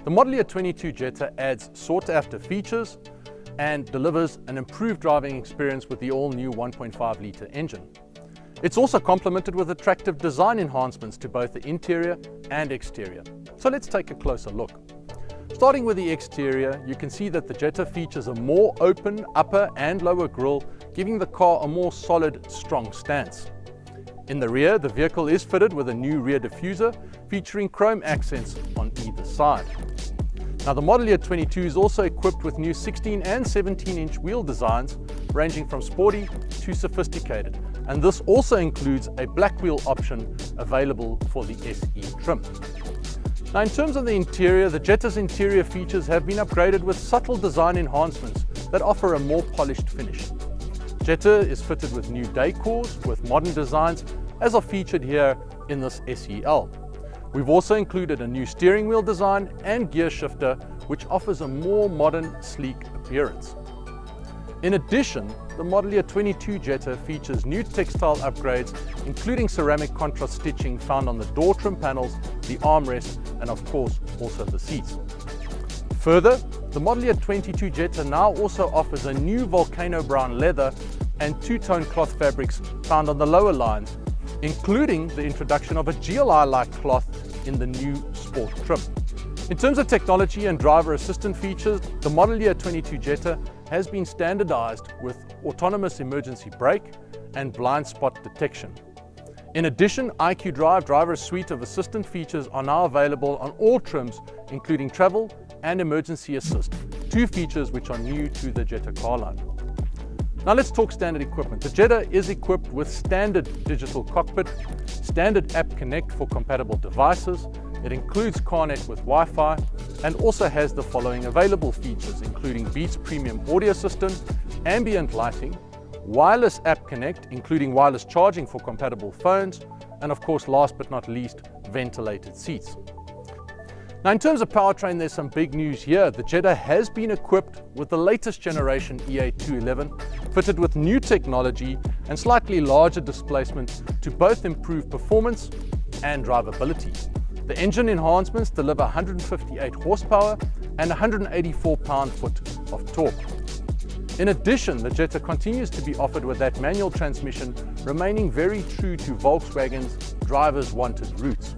The model year 22 Jetta adds sought-after features and delivers an improved driving experience with the all-new 1.5-litre engine. It's also complemented with attractive design enhancements to both the interior and exterior. So let's take a closer look. Starting with the exterior, you can see that the Jetta features a more open upper and lower grille, giving the car a more solid, strong stance. In the rear, the vehicle is fitted with a new rear diffuser featuring chrome accents on either side. Now, the model year 22 is also equipped with new 16 and 17-inch wheel designs ranging from sporty to sophisticated, and this also includes a black wheel option available for the SE trim. Now, in terms of the interior, the Jetta's interior features have been upgraded with subtle design enhancements that offer a more polished finish. Jetta is fitted with new decors with modern designs, as are featured here in this SEL. We've also included a new steering wheel design and gear shifter, which offers a more modern, sleek appearance. In addition, the model year 22 Jetta features new textile upgrades, including ceramic contrast stitching found on the door trim panels, the armrest, and of course, also the seats. Further, the model year 22 Jetta now also offers a new volcano brown leather and two-tone cloth fabrics found on the lower lines, including the introduction of a GLI-like cloth in the new sport trim. In terms of technology and driver assistant features, the model year 22 Jetta has been standardized with autonomous emergency brake and blind spot detection. In addition, IQ Drive driver's suite of assistant features are now available on all trims, including travel and emergency assist, two features which are new to the Jetta car line. Now let's talk standard equipment. The Jetta is equipped with standard digital cockpit, standard app connect for compatible devices. It includes CarNet with Wi-Fi and also has the following available features, including Beats Premium Audio System, ambient lighting, wireless app connect, including wireless charging for compatible phones, and of course, last but not least, ventilated seats. Now, in terms of powertrain, there's some big news here. The Jetta has been equipped with the latest generation EA211, fitted with new technology and slightly larger displacement to both improve performance and drivability. The engine enhancements deliver 158 horsepower and 184 pound-foot of torque. In addition, the Jetta continues to be offered with that manual transmission, remaining very true to Volkswagen's drivers' wanted roots.